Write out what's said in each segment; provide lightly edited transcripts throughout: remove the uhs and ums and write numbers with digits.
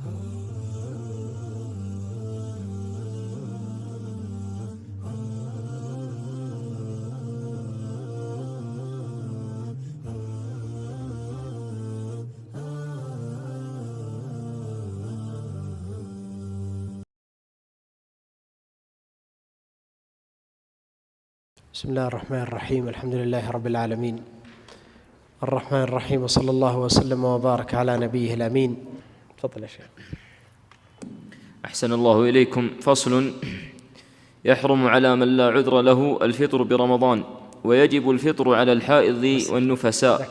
بسم الله الرحمن الرحيم. الحمد لله رب العالمين الرحمن الرحيم، وصلى الله وسلم وبارك على نبيه الأمين. تفضل يا شيخ. أحسن الله إليكم. فصل: يحرم على من لا عذر له الفطر برمضان، ويجب الفطر على الحائض والنفساء،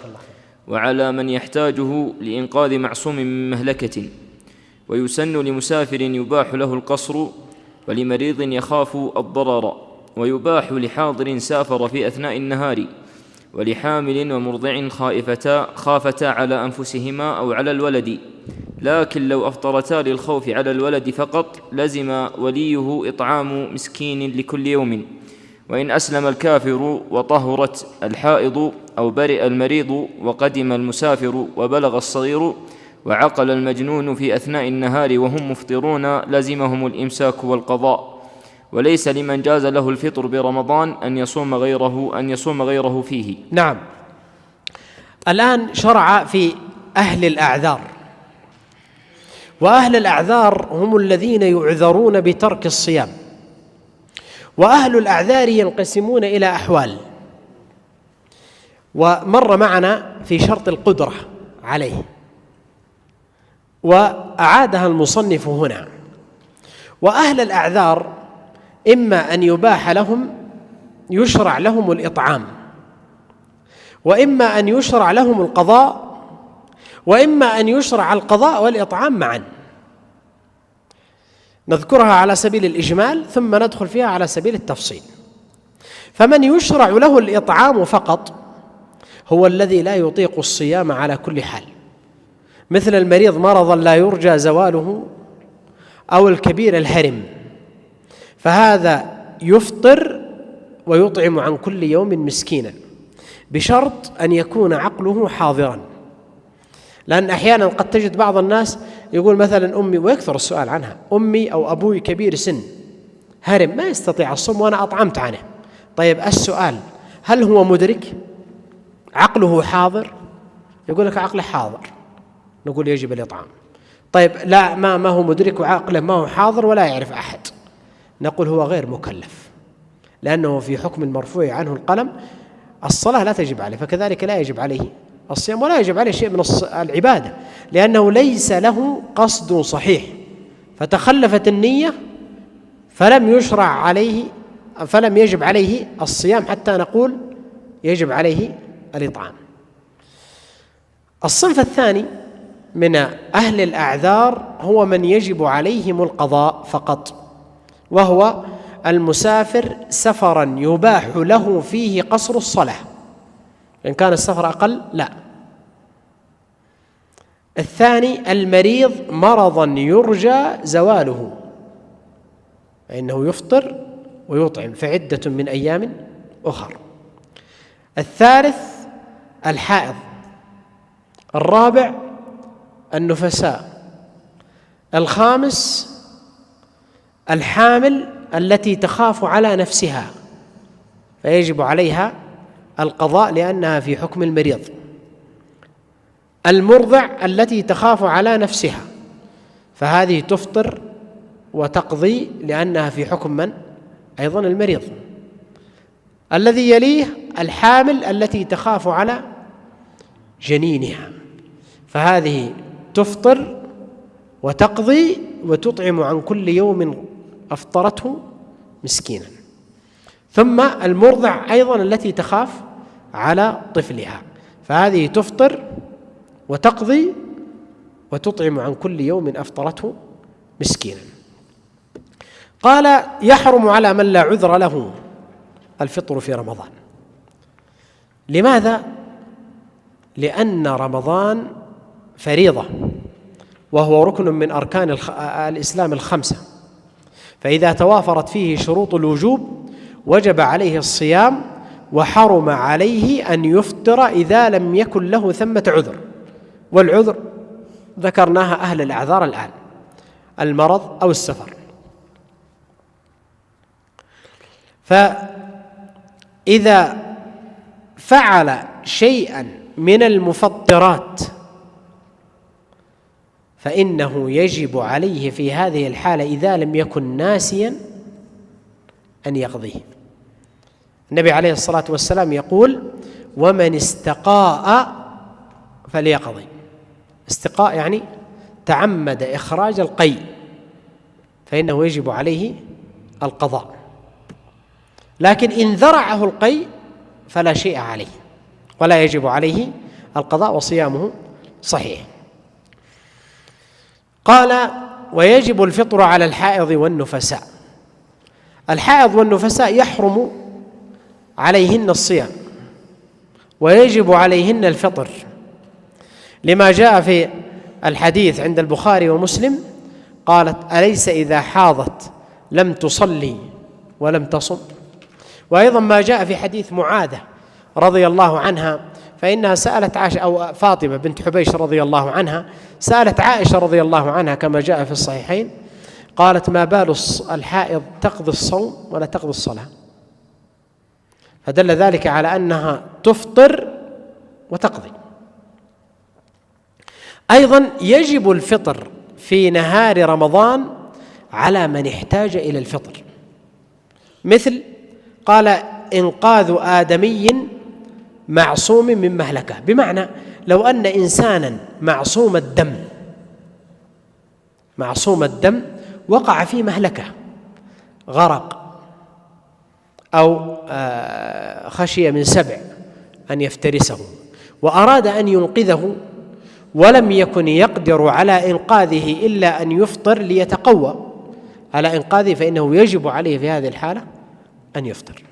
وعلى من يحتاجه لإنقاذ معصوم من مهلكة، ويسن لمسافر يباح له القصر، ولمريض يخاف الضرر، ويباح لحاضر سافر في أثناء النهار، ولحامل ومرضع خافتا على أنفسهما أو على الولد، لكن لو أفطرتا للخوف على الولد فقط لزم وليه إطعام مسكين لكل يوم. وإن أسلم الكافر وطهرت الحائض أو برئ المريض وقدم المسافر وبلغ الصغير وعقل المجنون في أثناء النهار وهم مفطرون لزمهم الإمساك والقضاء، وليس لمن جاز له الفطر برمضان أن يصوم غيره فيه. نعم. الآن شرع في أهل الأعذار، وأهل الأعذار هم الذين يعذرون بترك الصيام. وأهل الأعذار ينقسمون إلى أحوال، ومر معنا في شرط القدرة عليه، وأعادها المصنف هنا. وأهل الأعذار إما أن يباح لهم، يشرع لهم الإطعام، وإما أن يشرع لهم القضاء، وإما أن يشرع القضاء والإطعام معا. نذكرها على سبيل الإجمال ثم ندخل فيها على سبيل التفصيل. فمن يشرع له الإطعام فقط هو الذي لا يطيق الصيام على كل حال، مثل المريض مرضا لا يرجى زواله، أو الكبير الهرم، فهذا يفطر ويطعم عن كل يوم مسكينا، بشرط أن يكون عقله حاضرا. لأن أحيانا قد تجد بعض الناس يقول مثلا أمي، ويكثر السؤال عنها، أمي أو أبوي كبير سن هرم ما يستطيع الصوم وأنا أطعمت عنه. طيب السؤال، هل هو مدرك؟ عقله حاضر؟ يقول لك عقله حاضر، نقول يجب الإطعام. طيب لا، ما هو مدرك وعقله ما هو حاضر ولا يعرف أحد، نقول هو غير مكلف، لأنه في حكم المرفوع عنه القلم. الصلاة لا تجب عليه، فكذلك لا يجب عليه الصيام، ولا يجب عليه شيء من العبادة، لأنه ليس له قصد صحيح، فتخلفت النية فلم يجب عليه الصيام حتى نقول يجب عليه الإطعام. الصنف الثاني من أهل الأعذار هو من يجب عليهم القضاء فقط، وهو المسافر سفرا يباح له فيه قصر الصلاة، إن كان السفر أقل لا. الثاني المريض مرضا يرجى زواله، فإنه يفطر ويطعم فعدة من أيام أخر. الثالث الحائض. الرابع النفساء. الخامس الحامل التي تخاف على نفسها فيجب عليها القضاء لأنها في حكم المريض. المرضع التي تخاف على نفسها فهذه تفطر وتقضي لأنها في حكم من؟ أيضا المريض. الذي يليه الحامل التي تخاف على جنينها، فهذه تفطر وتقضي وتطعم عن كل يوم أفطرته مسكينا. ثم المرضع أيضا التي تخاف على طفلها، فهذه تفطر وتقضي وتطعم عن كل يوم أفطرته مسكينا. قال: يحرم على من لا عذر له الفطر في رمضان. لماذا؟ لأن رمضان فريضة، وهو ركن من أركان الإسلام الخمسة، فإذا توافرت فيه شروط الوجوب وجب عليه الصيام، وحرم عليه أن يفطر إذا لم يكن له ثمة عذر. والعذر ذكرناها أهل الأعذار الآن. المرض أو السفر. فإذا فعل شيئا من المفطرات فإنه يجب عليه في هذه الحالة إذا لم يكن ناسيا أن يقضيه. النبي عليه الصلاة والسلام يقول: ومن استقاء فليقضي. استقاء يعني تعمد إخراج القيء، فإنه يجب عليه القضاء. لكن إن ذرعه القيء فلا شيء عليه ولا يجب عليه القضاء وصيامه صحيح. قال: ويجب الفطر على الحائض والنفساء. الحائض والنفساء يحرم عليهن الصيام ويجب عليهن الفطر، لما جاء في الحديث عند البخاري ومسلم قالت: أليس إذا حاضت لم تصلي ولم تصم؟ وأيضا ما جاء في حديث معاذة رضي الله عنها، فإنها سألت عائشة، أو فاطمة بنت حبيش رضي الله عنها سألت عائشة رضي الله عنها كما جاء في الصحيحين، قالت: ما بال الحائض تقضي الصوم ولا تقضي الصلاة؟ فدل ذلك على أنها تفطر وتقضي. أيضا يجب الفطر في نهار رمضان على من احتاج إلى الفطر، مثل قال: إنقاذ آدمي معصوم من مهلكة، بمعنى لو أن إنسانا معصوم الدم وقع في مهلكة، غرق أو خشي من سبع أن يفترسه وأراد أن ينقذه ولم يكن يقدر على إنقاذه إلا أن يفطر ليتقوى على إنقاذه، فإنه يجب عليه في هذه الحالة أن يفطر.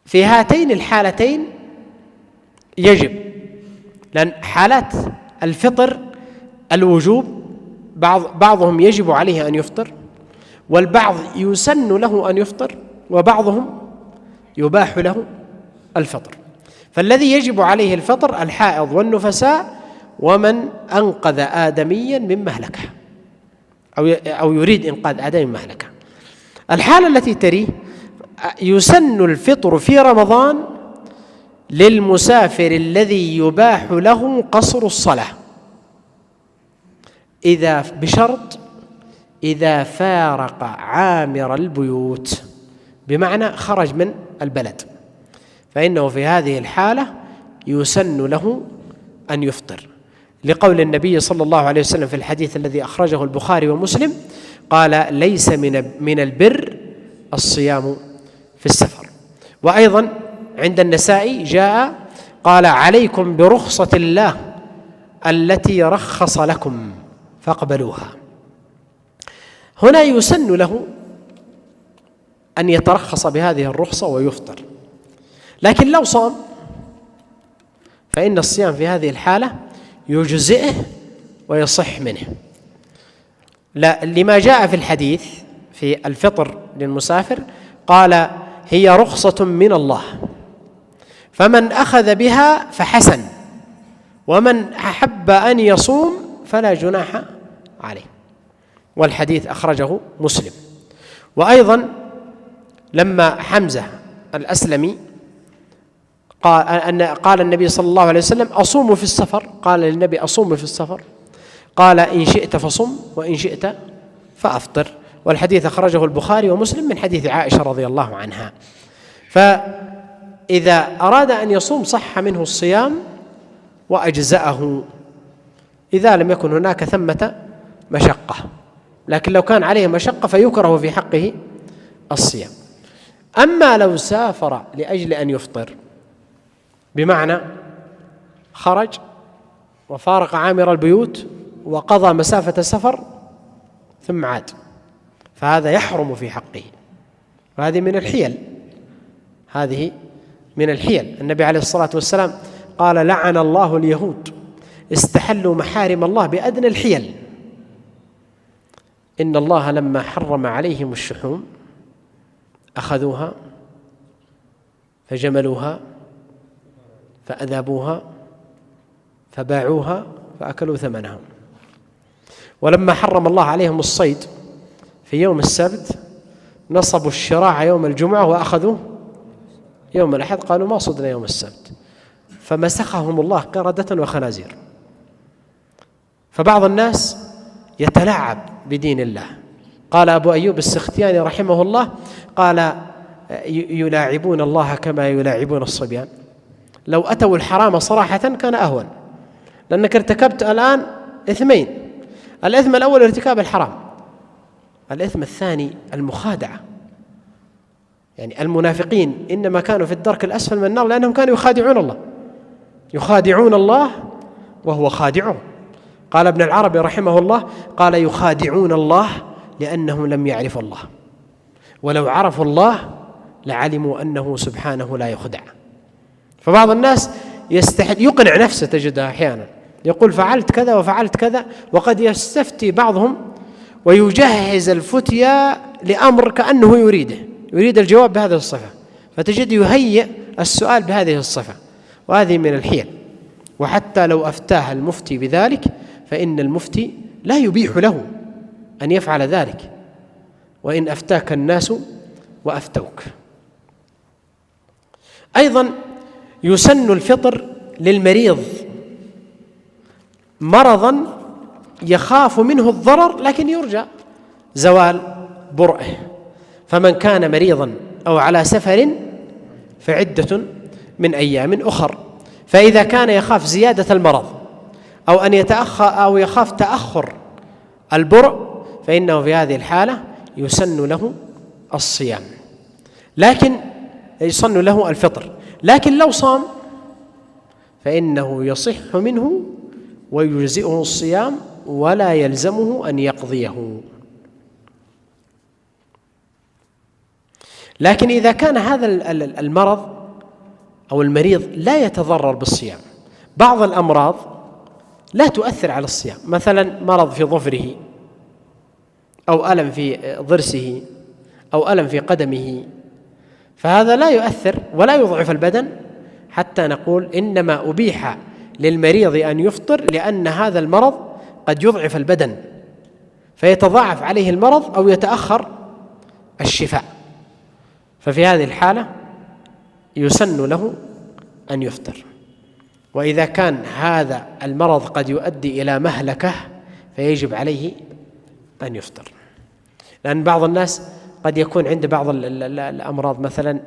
في هاتين الحالتين يجب، لأن حالات الفطر الوجوب بعضهم يجب عليه أن يفطر، والبعض يسن له أن يفطر، وبعضهم يباح له الفطر. فالذي يجب عليه الفطر الحائض والنفساء ومن أنقذ آدميا من مهلكة أو يريد إنقاذ آدمي من مهلكة. الحالة التي تليه: يسن الفطر في رمضان للمسافر الذي يباح له قصر الصلاة بشرط إذا فارق عامر البيوت، بمعنى خرج من البلد، فإنه في هذه الحالة يسن له أن يفطر، لقول النبي صلى الله عليه وسلم في الحديث الذي أخرجه البخاري ومسلم قال: ليس من البر الصيام في السفر. وأيضا عند النسائي جاء قال: عليكم برخصة الله التي رخص لكم فاقبلوها. هنا يسن له أن يترخص بهذه الرخصة ويفطر، لكن لو صام فإن الصيام في هذه الحالة يجزئه ويصح منه، لما جاء في الحديث في الفطر للمسافر قال: هي رخصة من الله، فمن أخذ بها فحسن، ومن أحب أن يصوم فلا جناح عليه. والحديث أخرجه مسلم. وأيضا لما حمزة الأسلمي قال النبي صلى الله عليه وسلم: أصوم في السفر، قال للنبي: أصوم في السفر؟ قال: إن شئت فصم وإن شئت فأفطر. والحديث أخرجه البخاري ومسلم من حديث عائشة رضي الله عنها. فإذا أراد أن يصوم صح منه الصيام وأجزأه إذا لم يكن هناك ثمة مشقة، لكن لو كان عليه مشقة فيكره في حقه الصيام. أما لو سافر لأجل أن يفطر، بمعنى خرج وفارق عامر البيوت وقضى مسافة السفر ثم عاد، فهذا يحرم في حقه، وهذه من الحيل. النبي عليه الصلاة والسلام قال: لعن الله اليهود استحلوا محارم الله بأدنى الحيل. إن الله لما حرم عليهم الشحوم أخذوها فجملوها فأذابوها فباعوها فأكلوا ثمنها. ولما حرم الله عليهم الصيد في يوم السبت نصبوا الشراع يوم الجمعة وأخذوا يوم الأحد، قالوا ما صدنا يوم السبت، فمسخهم الله قردة وخنازير. فبعض الناس يتلاعب بدين الله. قال أبو أيوب السختياني رحمه الله، قال يلاعبون الله كما يلاعبون الصبيان. لو أتوا الحرام صراحة كان أهون، لأنك ارتكبت الآن إثمين: الإثم الأول ارتكاب الحرام، الإثم الثاني المخادعة. يعني المنافقين إنما كانوا في الدرك الأسفل من النار لأنهم كانوا يخادعون الله وهو خادعهم. قال ابن العربي رحمه الله، قال يخادعون الله لأنهم لم يعرفوا الله، ولو عرفوا الله لعلموا أنه سبحانه لا يخدع. فبعض الناس يقنع نفسه، تجدها أحيانا يقول فعلت كذا وفعلت كذا، وقد يستفتي بعضهم ويجهز الفتيا لأمر كأنه يريد الجواب بهذه الصفة، فتجد يهيئ السؤال بهذه الصفة، وهذه من الحيل. وحتى لو أفتاه المفتي بذلك فإن المفتي لا يبيح له أن يفعل ذلك، وإن أفتاك الناس وأفتوك. أيضا يسن الفطر للمريض مرضا يخاف منه الضرر لكن يرجى زوال برئه، فمن كان مريضا أو على سفر فعدة من أيام أخر. فإذا كان يخاف زيادة المرض أو أن يتأخر أو يخاف تأخر البرء فإنه في هذه الحالة يسن له الصيام، لكن يسن له الفطر. لكن لو صام فإنه يصح منه ويجزئه الصيام ولا يلزمه أن يقضيه. لكن إذا كان هذا المرض أو المريض لا يتضرر بالصيام، بعض الأمراض لا تؤثر على الصيام، مثلا مرض في ظفره أو ألم في ضرسه أو ألم في قدمه، فهذا لا يؤثر ولا يضعف البدن، حتى نقول إنما أبيح للمريض أن يفطر لأن هذا المرض قد يضعف البدن فيتضاعف عليه المرض أو يتأخر الشفاء، ففي هذه الحالة يسن له أن يفطر. وإذا كان هذا المرض قد يؤدي إلى مهلكة فيجب عليه أن يفطر، لأن بعض الناس قد يكون عند بعض الأمراض مثلا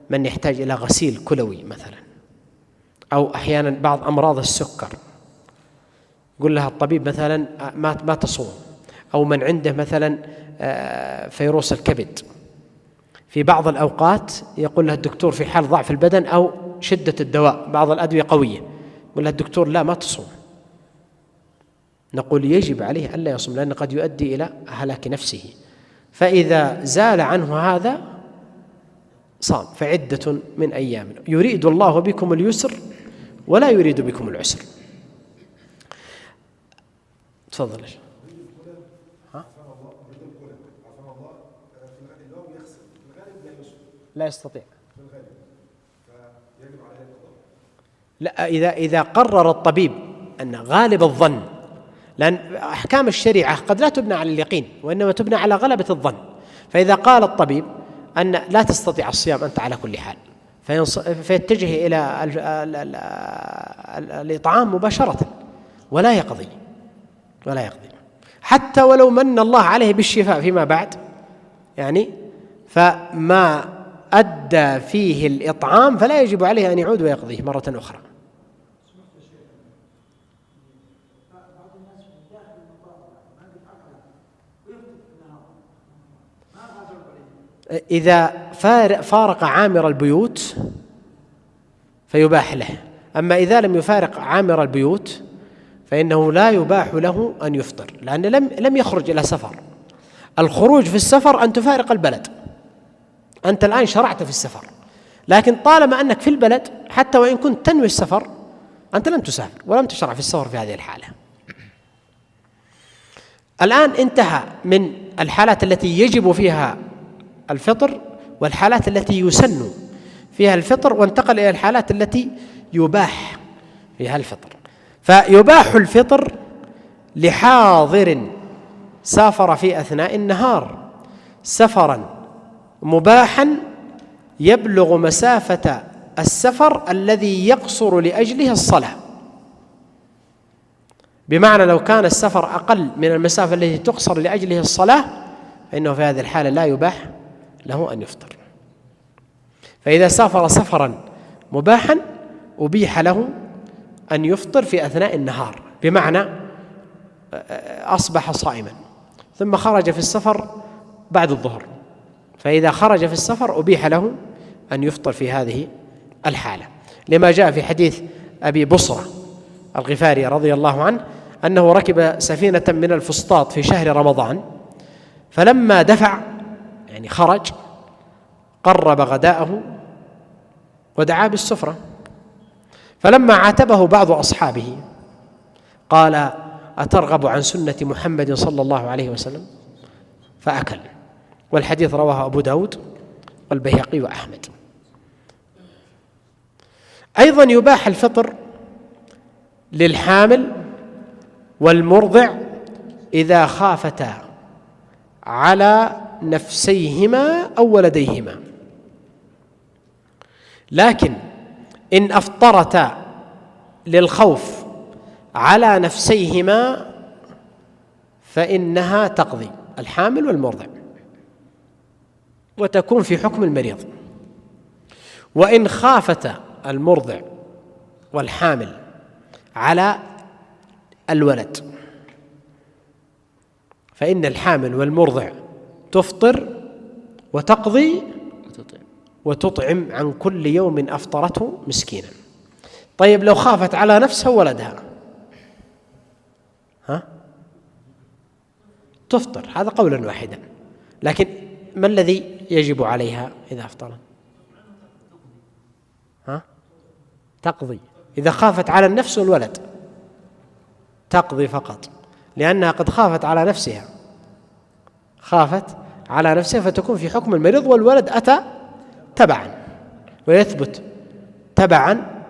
من يحتاج إلى غسيل كلوي مثلا، أو أحيانا بعض أمراض السكر يقول لها الطبيب مثلا ما تصوم، أو من عنده مثلا فيروس الكبد، في بعض الأوقات يقول لها الدكتور في حال ضعف البدن أو شدة الدواء بعض الأدوية قوية، يقول لها الدكتور لا ما تصوم، نقول يجب عليه ألا يصوم لأنه قد يؤدي إلى هلاك نفسه، فإذا زال عنه هذا صام، فعدة من أيام. يريد الله بكم اليسر ولا يريد بكم العسر. تفضل. لا يستطيع، لا، إذا قرر الطبيب أن غالب الظن، لأن أحكام الشريعة قد لا تبنى على اليقين وإنما تبنى على غلبة الظن، فإذا قال الطبيب أن لا تستطيع الصيام أنت على كل حال فيتجه إلى الإطعام مباشرة ولا يقضي حتى ولو من الله عليه بالشفاء فيما بعد، يعني فما أدى فيه الإطعام فلا يجب عليه أن يعود ويقضيه مرة أخرى. إذا فارق عامر البيوت فيباح له، أما إذا لم يفارق عامر البيوت فإنه لا يباح له أن يفطر، لأن لم يخرج إلى سفر. الخروج في السفر أن تفارق البلد، أنت الآن شرعت في السفر، لكن طالما أنك في البلد حتى وإن كنت تنوي السفر أنت لم تسافر ولم تشرع في السفر في هذه الحالة. الآن انتهى من الحالات التي يجب فيها الفطر والحالات التي يسن فيها الفطر، وانتقل إلى الحالات التي يباح فيها الفطر. فيباح الفطر لحاضر سافر في أثناء النهار سفرا مباحا يبلغ مسافة السفر الذي يقصر لأجله الصلاة، بمعنى لو كان السفر أقل من المسافة التي تقصر لأجله الصلاة فإنه في هذه الحالة لا يباح له أن يفطر. فإذا سافر سفرا مباحا أبيح له أن يفطر في أثناء النهار، بمعنى أصبح صائما ثم خرج في السفر بعد الظهر، فإذا خرج في السفر أبيح له أن يفطر في هذه الحالة، لما جاء في حديث أبي بصرة الغفاري رضي الله عنه أنه ركب سفينة من الفسطاط في شهر رمضان، فلما دفع يعني خرج قرب غداءه ودعا بالسفرة، فلما عاتبه بعض أصحابه قال: أترغب عن سنة محمد صلى الله عليه وسلم؟ فأكل. والحديث رواه أبو داود والبيهقي وأحمد. أيضا يباح الفطر للحامل والمرضع إذا خافتا على نفسيهما أو ولديهما، لكن إن أفطرتا للخوف على نفسيهما فإنها تقضي، الحامل والمرضع، وتكون في حكم المريض. وإن خافتا المرضع والحامل على الولد فإن الحامل والمرضع تفطر وتقضي وتطعم عن كل يوم أفطرته مسكينا. طيب لو خافت على نفسها وولدها تفطر، هذا قولا واحدا، لكن ما الذي يجب عليها إذا أفطرت؟ تقضي. إذا خافت على النفس والولد تقضي فقط، لأنها قد خافت على نفسها، خافت على نفسها فتكون في حكم المريض، والولد أتى تبعا ويثبت تبعا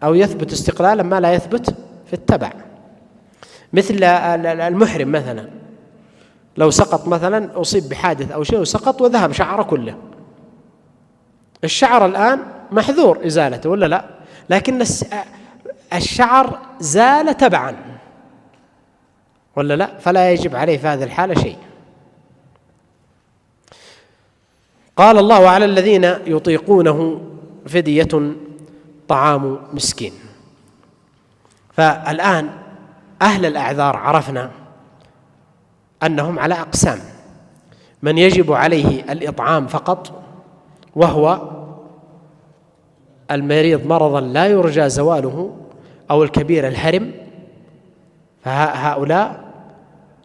أو يثبت استقلالا ما لا يثبت في التبع. مثل المحرم مثلا، لو سقط مثلا، أصيب بحادث أو شيء وسقط وذهب شعره كله، الشعر الآن محذور إزالته ولا لا؟ لكن الشعر زال تبعا ولا لا؟ فلا يجب عليه في هذه الحالة شيء. قال الله: وعلى الذين يطيقونه فدية طعام مسكين. فالآن أهل الأعذار عرفنا أنهم على أقسام: من يجب عليه الإطعام فقط وهو المريض مرضا لا يرجى زواله أو الكبير الهرم، فهؤلاء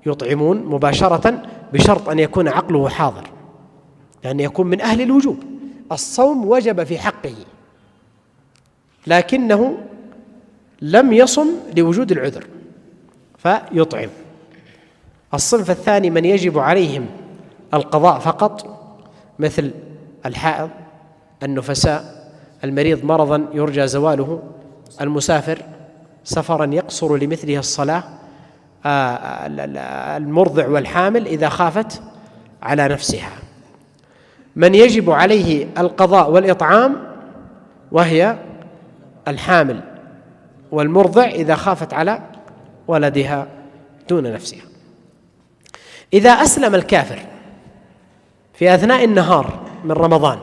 يطعمون مباشرة بشرط أن يكون عقله حاضر، يعني يكون من أهل الوجوب. الصوم وجب في حقه لكنه لم يصم لوجود العذر فيطعم. الصنف الثاني من يجب عليهم القضاء فقط، مثل الحائض، النفساء، المريض مرضا يرجى زواله، المسافر سفرا يقصر لمثله الصلاة، المرضع والحامل إذا خافت على نفسها. من يجب عليه القضاء والإطعام وهي الحامل والمرضع إذا خافت على ولدها دون نفسها. إذا أسلم الكافر في أثناء النهار من رمضان،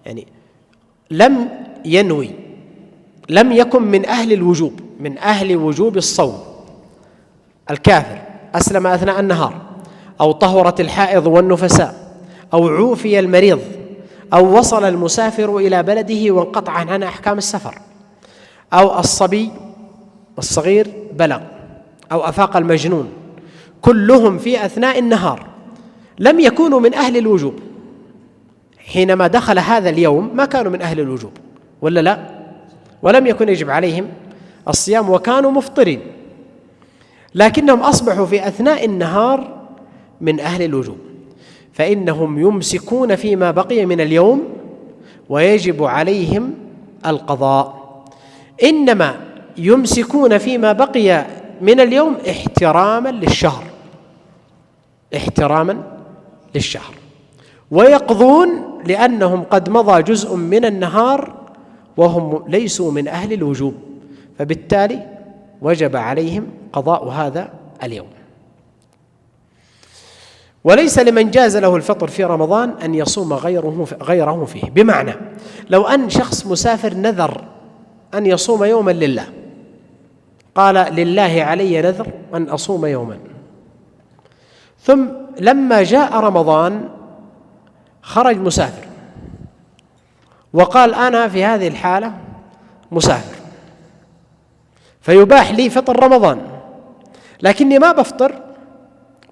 يعني لم ينوي، لم يكن من أهل الوجوب، من أهل وجوب الصوم، الكافر أسلم أثناء النهار، أو طهرت الحائض والنفساء، أو عوفي المريض، أو وصل المسافر إلى بلده وانقطع عنه أحكام السفر، أو الصبي الصغير بلغ، أو أفاق المجنون، كلهم في أثناء النهار لم يكونوا من أهل الوجوب. حينما دخل هذا اليوم ما كانوا من أهل الوجوب ولا لا؟ ولم يكن يجب عليهم الصيام وكانوا مفطرين، لكنهم أصبحوا في أثناء النهار من أهل الوجوب، فإنهم يمسكون فيما بقي من اليوم ويجب عليهم القضاء. إنما يمسكون فيما بقي من اليوم احتراما للشهر، احتراما للشهر، ويقضون لأنهم قد مضى جزء من النهار وهم ليسوا من أهل الوجوب، فبالتالي وجب عليهم قضاء هذا اليوم. وليس لمن جاز له الفطر في رمضان أن يصوم غيره فيه. بمعنى لو أن شخص مسافر نذر أن يصوم يوما لله، قال لله علي نذر أن أصوم يوما، ثم لما جاء رمضان خرج مسافر وقال أنا في هذه الحالة مسافر، فيباح لي فطر رمضان، لكني ما بفطر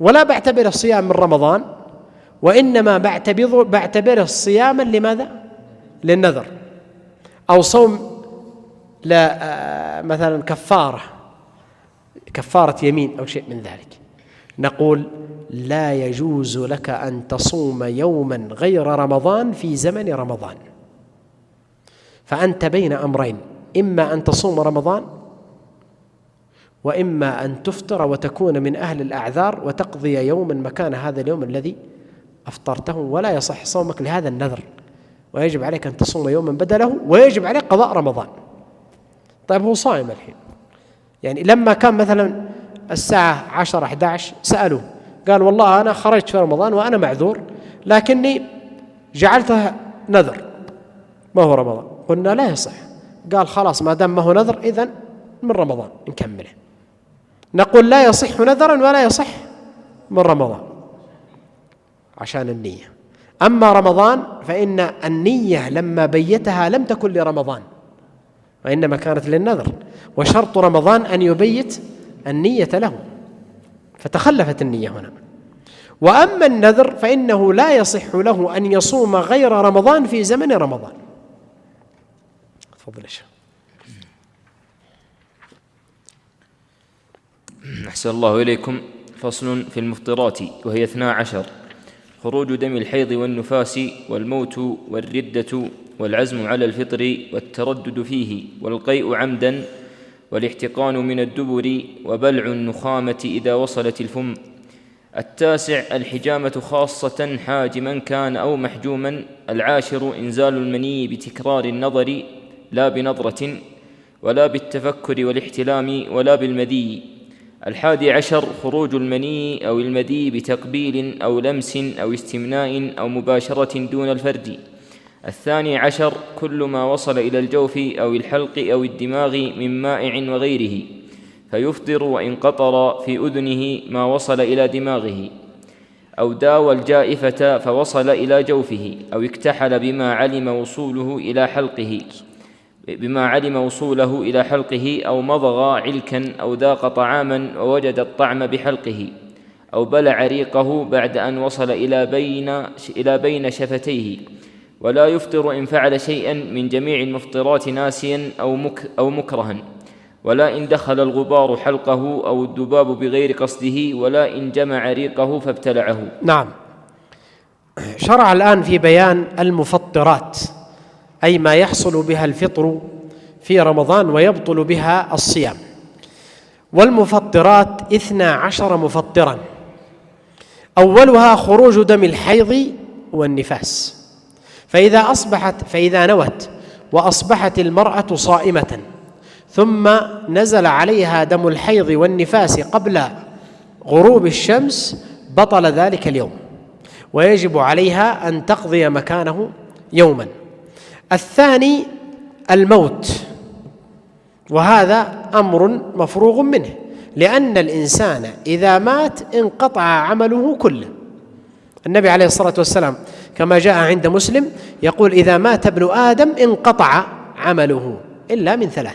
ولا بعتبر الصيام من رمضان، وإنما بعتبر الصياما لماذا؟ للنذر، أو صوم مثلا كفارة يمين أو شيء من ذلك. نقول لا يجوز لك أن تصوم يوما غير رمضان في زمن رمضان، فأنت بين أمرين، إما أن تصوم رمضان وإما أن تفطر وتكون من أهل الأعذار وتقضي يوما مكان هذا اليوم الذي أفطرته، ولا يصح صومك لهذا النذر، ويجب عليك أن تصوم يوما بدله، ويجب عليك قضاء رمضان. طيب هو صائم الحين، يعني لما كان مثلا الساعة 10-11 سألوه قال والله أنا خرجت في رمضان وأنا معذور لكني جعلتها نذر ما هو رمضان، قلنا لا يصح. قال خلاص ما دام ما هو نذر إذن من رمضان نكمله. نقول لا يصح نذرا ولا يصح من رمضان عشان النية. أما رمضان فإن النية لما بيتها لم تكن لرمضان وإنما كانت للنذر، وشرط رمضان أن يبيت النية له، فتخلفت النية هنا. وأما النذر فإنه لا يصح له أن يصوم غير رمضان في زمن رمضان. تفضل يا شيخ. أحسن الله إليكم. فصل في المفطرات، وهي 12: خروج دم الحيض والنفاس والموت والردة والعزم على الفطر والتردد فيه والقيء عمدا والاحتقان من الدبر وبلع النخامة إذا وصلت الفم. 9: الحجامة خاصة حاجما كان أو محجوما. 10: إنزال المني بتكرار النظر لا بنظرة ولا بالتفكر والاحتلام ولا بالمذي. 11: خروج المني أو المذي بتقبيل أو لمس أو استمناء أو مباشرة دون الفرج. 12: كل ما وصل إلى الجوف أو الحلق أو الدماغ من مائع وغيره، فيفطر وإن قطر في أذنه ما وصل إلى دماغه، أو داوى الجائفة فوصل إلى جوفه، أو اكتحل بما علم وصوله إلى حلقه، أو مضغ علكا أو ذاق طعاما ووجد الطعم بحلقه، أو بلع ريقه بعد أن وصل إلى بين شفتيه. ولا يفطر إن فعل شيئا من جميع المفطرات ناسيا أو مكرها، ولا إن دخل الغبار حلقه أو الذباب بغير قصده، ولا إن جمع ريقه فابتلعه. نعم. شرع الآن في بيان المفطرات، أي ما يحصل بها الفطر في رمضان ويبطل بها الصيام. والمفطرات 12 مفطرا، أولها خروج دم الحيض والنفاس. فإذا نوت وأصبحت المرأة صائمة ثم نزل عليها دم الحيض والنفاس قبل غروب الشمس بطل ذلك اليوم، ويجب عليها أن تقضي مكانه يوما. الثاني الموت، وهذا أمر مفروغ منه، لأن الإنسان إذا مات انقطع عمله كله. النبي عليه الصلاة والسلام كما جاء عند مسلم يقول إذا مات ابن آدم انقطع عمله إلا من 3،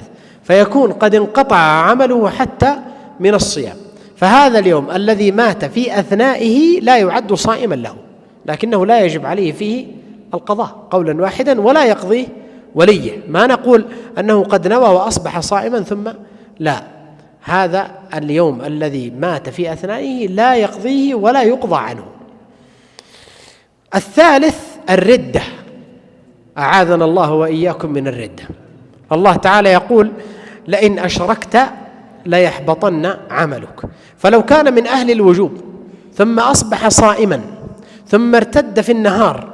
فيكون قد انقطع عمله حتى من الصيام. فهذا اليوم الذي مات في أثنائه لا يعد صائما له، لكنه لا يجب عليه فيه القضاء قولا واحدا، ولا يقضيه وليه. ما نقول أنه قد نوى وأصبح صائما ثم لا، هذا اليوم الذي مات في أثنائه لا يقضيه ولا يقضى عنه. الثالث الردة، أعاذنا الله وإياكم من الردة. الله تعالى يقول لئن أشركت ليحبطن عملك. فلو كان من أهل الوجوب ثم أصبح صائما ثم ارتد في النهار،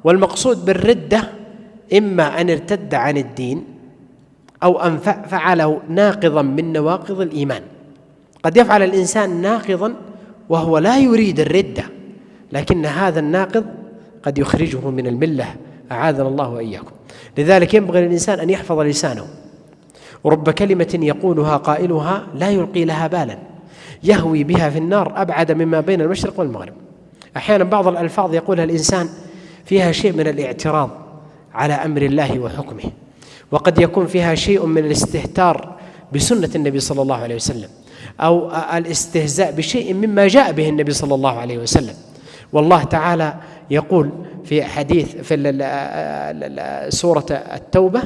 والمقصود بالردة إما أن ارتد عن الدين أو أن فعله ناقضا من نواقض الإيمان. قد يفعل الإنسان ناقضا وهو لا يريد الردة، لكن هذا الناقض قد يخرجه من الملة، أعاذنا الله وإياكم. لذلك ينبغي للإنسان أن يحفظ لسانه. ورب كلمة يقولها قائلها لا يلقي لها بالا يهوي بها في النار أبعد مما بين المشرق والمغرب. أحيانا بعض الألفاظ يقولها الإنسان فيها شيء من الاعتراض على أمر الله وحكمه، وقد يكون فيها شيء من الاستهتار بسنة النبي صلى الله عليه وسلم، أو الاستهزاء بشيء مما جاء به النبي صلى الله عليه وسلم. والله تعالى يقول في حديث في سورة التوبة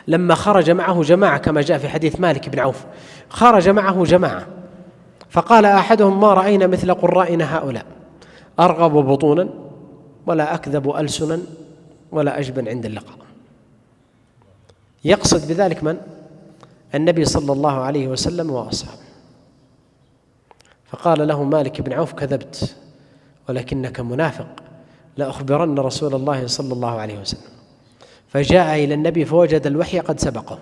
لما خرج معه جماعة، كما جاء في حديث مالك بن عوف، خرج معه جماعة فقال أحدهم: ما رأينا مثل قرائنا هؤلاء، أرغب بطونا ولا أكذب ألسنا ولا أجبن عند اللقاء. يقصد بذلك من؟ النبي صلى الله عليه وسلم وأصحابه. فقال له مالك بن عوف: كذبت ولكنك منافق، لأخبرن رسول الله صلى الله عليه وسلم. فجاء إلى النبي فوجد الوحي قد سبقه،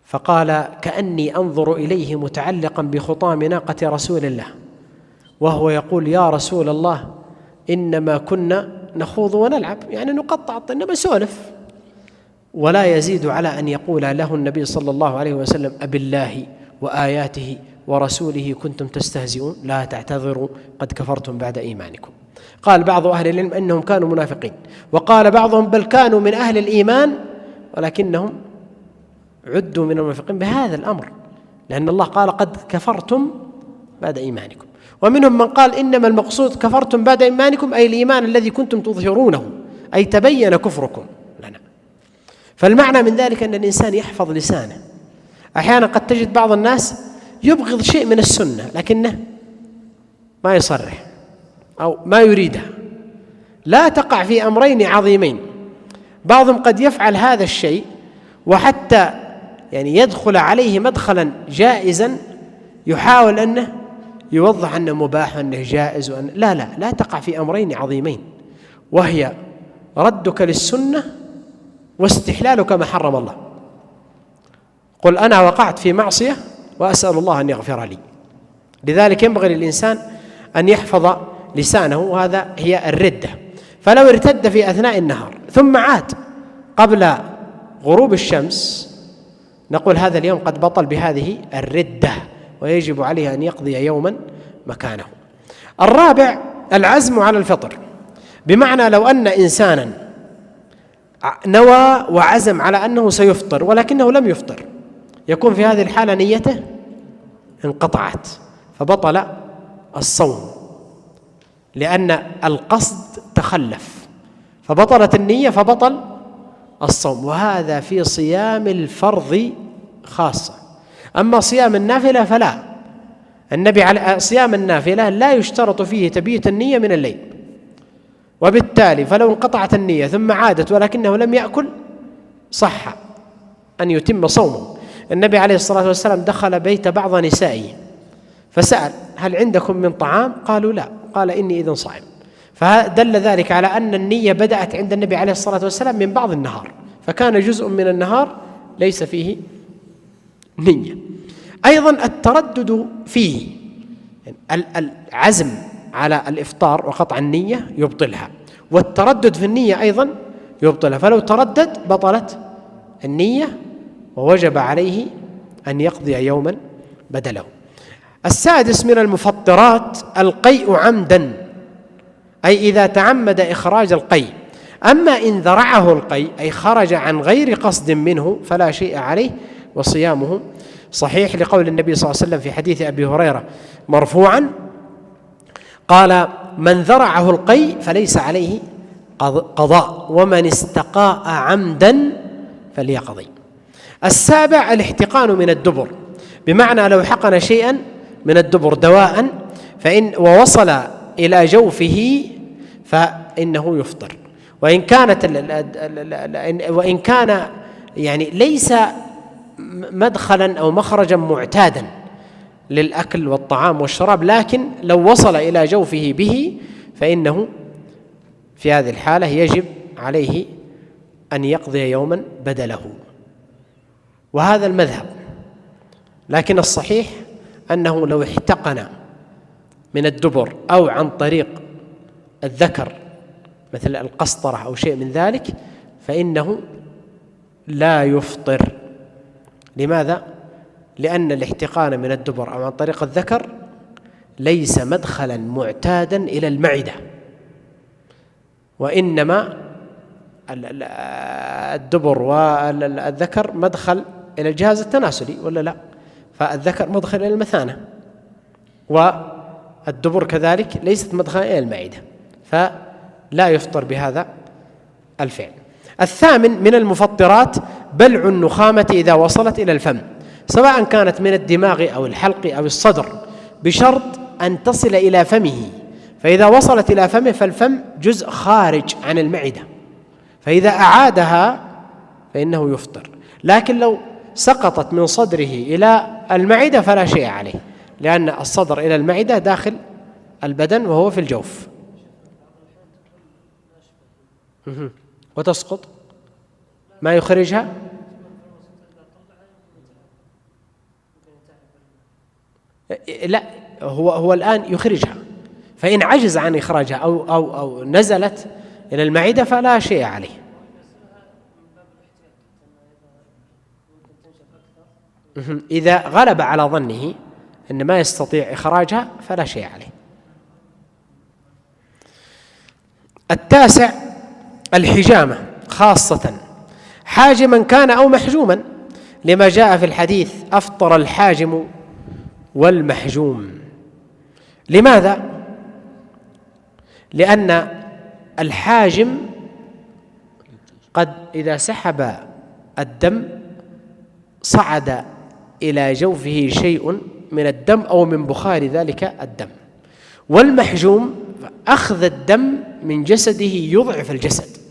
فقال: كأني أنظر إليه متعلقا بخطام ناقة رسول الله وهو يقول: يا رسول الله إنما كنا نخوض ونلعب، يعني نقطع الطين بسولف. ولا يزيد على أن يقول له النبي صلى الله عليه وسلم: أبالله وآياته ورسوله كنتم تستهزئون، لا تعتذروا قد كفرتم بعد إيمانكم. قال بعض أهل العلم أنهم كانوا منافقين، وقال بعضهم بل كانوا من أهل الإيمان ولكنهم عدوا من المنافقين بهذا الأمر، لأن الله قال قد كفرتم بعد إيمانكم. ومنهم من قال إنما المقصود كفرتم بعد إيمانكم أي الإيمان الذي كنتم تظهرونه، أي تبين كفركم لنا. فالمعنى من ذلك أن الإنسان يحفظ لسانه. أحيانا قد تجد بعض الناس يبغض شيء من السنة لكنه ما يصرح أو ما يريدها. لا تقع في أمرين عظيمين: بعضهم قد يفعل هذا الشيء وحتى يعني يدخل عليه مدخلا جائزا يحاول أنه يوضح أنه مباح وأنه جائز وأن لا تقع في أمرين عظيمين، وهي ردك للسنة واستحلالك ما حرم الله. قل أنا وقعت في معصية وأسأل الله أن يغفر لي. لذلك ينبغي للإنسان أن يحفظ لسانه، وهذا هي الردة. فلو ارتد في أثناء النهار ثم عاد قبل غروب الشمس نقول هذا اليوم قد بطل بهذه الردة ويجب عليه أن يقضي يوما مكانه. الرابع العزم على الفطر، بمعنى لو أن إنسانا نوى وعزم على أنه سيفطر ولكنه لم يفطر، يكون في هذه الحالة نيته انقطعت فبطل الصوم، لأن القصد تخلف فبطلت النية فبطل الصوم. وهذا في صيام الفرض خاصة. أما صيام النافلة فلا، النبي على صيام النافلة لا يشترط فيه تبييت النية من الليل، وبالتالي فلو انقطعت النية ثم عادت ولكنه لم يأكل صح أن يتم صومه. النبي عليه الصلاة والسلام دخل بيت بعض نسائه فسأل: هل عندكم من طعام؟ قالوا لا. قال: إني إذن صائم. فدل ذلك على أن النية بدأت عند النبي عليه الصلاة والسلام من بعض النهار، فكان جزء من النهار ليس فيه نية. أيضا التردد فيه، العزم على الإفطار وقطع النية يبطلها، والتردد في النية أيضا يبطلها. فلو تردد بطلت النية ووجب عليه أن يقضي يوما بدله. السادس من المفطرات القيء عمدا، أي إذا تعمد إخراج القيء. أما إن ذرعه القيء أي خرج عن غير قصد منه فلا شيء عليه وصيامه صحيح، لقول النبي صلى الله عليه وسلم في حديث أبي هريرة مرفوعا قال: من ذرعه القيء فليس عليه قضاء ومن استقاء عمدا فليقضي. السابع الاحتقان من الدبر، بمعنى لو حقن شيئا من الدبر دواء ووصل إلى جوفه فإنه يفطر، وإن كان يعني ليس مدخلا أو مخرجا معتادا، للأكل والطعام والشراب، لكن لو وصل إلى جوفه به فإنه في هذه الحالة يجب عليه أن يقضي يوما بدله، وهذا المذهب. لكن الصحيح أنه لو احتقن من الدبر أو عن طريق الذكر مثل القسطرة أو شيء من ذلك فإنه لا يفطر. لماذا؟ لأن الاحتقان من الدبر أو عن طريق الذكر ليس مدخلا معتادا إلى المعدة، وإنما الدبر والذكر مدخل إلى الجهاز التناسلي ولا لا؟ فالذكر مدخل إلى المثانة، والدبر كذلك ليست مدخل إلى المعدة، فلا يفطر بهذا الفعل. الثامن من المفطرات بلع النخامة إذا وصلت إلى الفم، سواء كانت من الدماغ أو الحلق أو الصدر، بشرط أن تصل إلى فمه، فإذا وصلت إلى فمه فالفم جزء خارج عن المعدة، فإذا أعادها فإنه يفطر. لكن لو سقطت من صدره إلى المعدة فلا شيء عليه، لأن الصدر إلى المعدة داخل البدن وهو في الجوف. وتسقط ما يخرجها لا، هو الآن يخرجها، فإن عجز عن إخراجها أو نزلت إلى المعدة فلا شيء عليه. إذا غلب على ظنه أن ما يستطيع إخراجها فلا شيء عليه. التاسع الحجامة، خاصة حاجما كان أو محجوما، لما جاء في الحديث أفطر الحاجم والمحجوم. لماذا؟ لأن الحاجم قد إذا سحب الدم صعد إلى جوفه شيء من الدم أو من بخار ذلك الدم، والمحجوم أخذ الدم من جسده يضعف الجسد.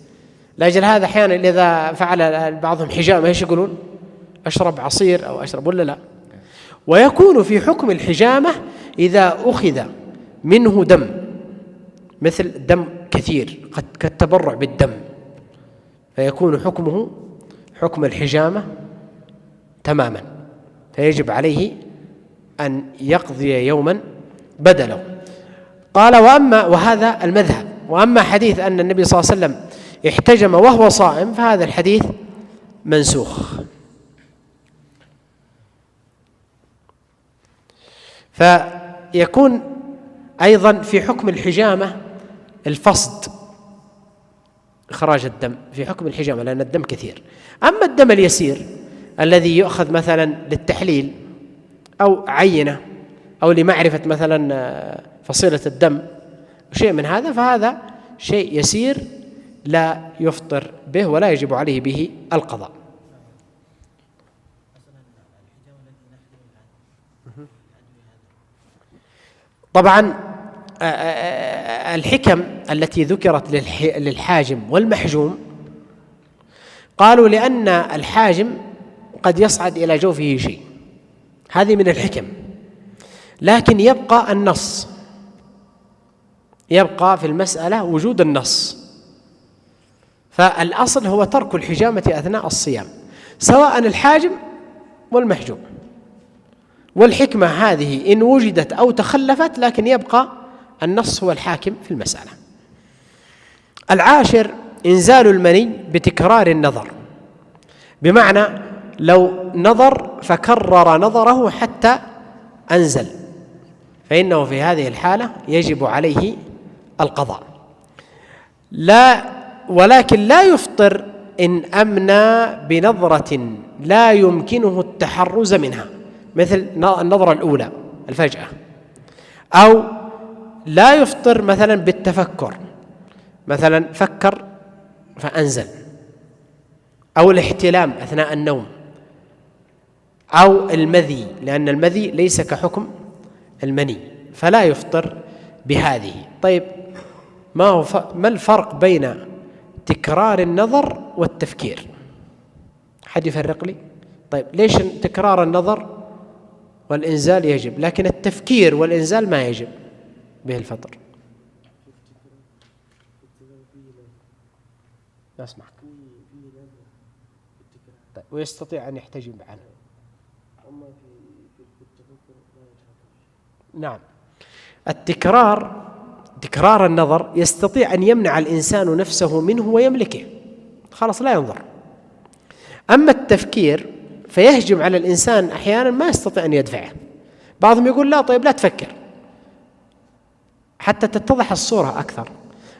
لأجل هذا أحيانا إذا فعل بعضهم حجامة ايش يقولون؟ أشرب عصير أو أشرب ولا لا؟ ويكون في حكم الحجامة إذا أخذ منه دم، مثل دم كثير كالتبرع بالدم، فيكون حكمه حكم الحجامة تماما، فيجب عليه أن يقضي يوما بدله. قال وهذا المذهب. وأما حديث أن النبي صلى الله عليه وسلم احتجم وهو صائم فهذا الحديث منسوخ. فيكون أيضا في حكم الحجامة الفصد، إخراج الدم في حكم الحجامة لأن الدم كثير. أما الدم اليسير الذي يؤخذ مثلا للتحليل أو عينة أو لمعرفة مثلا فصيلة الدم شيء من هذا، فهذا شيء يسير لا يفطر به ولا يجب عليه به القضاء. طبعا الحكم التي ذكرت للحاجم والمحجوم قالوا لأن الحاجم قد يصعد إلى جوفه شيء، هذه من الحكم، لكن يبقى النص، يبقى في المسألة وجود النص. فالأصل هو ترك الحجامة أثناء الصيام سواء الحاجم والمحجوم، والحكمة هذه إن وجدت أو تخلفت، لكن يبقى النص هو الحاكم في المسألة. العاشر إنزال المني بتكرار النظر، بمعنى لو نظر فكرر نظره حتى أنزل فإنه في هذه الحالة يجب عليه القضاء. ولكن لا يفطر إن أمنى بنظرة لا يمكنه التحرز منها، مثل النظرة الأولى الفجأة، أو لا يفطر مثلا بالتفكر، مثلا فكر فأنزل، أو الاحتلام أثناء النوم، أو المذي، لأن المذي ليس كحكم المني فلا يفطر بهذه. طيب ما الفرق بين تكرار النظر والتفكير؟ حد يفرق لي؟ طيب ليش تكرار النظر والإنزال يجب، لكن التفكير والإنزال ما يجب به الفطر. أسمعك. طيب ويستطيع أن يحتجب عنه. نعم، تكرار النظر يستطيع أن يمنع الإنسان نفسه منه ويملكه، خلاص لا ينظر. أما التفكير فيهجم على الإنسان أحيانا ما يستطيع أن يدفعه. بعضهم يقول لا طيب لا تفكر حتى تتضح الصورة أكثر.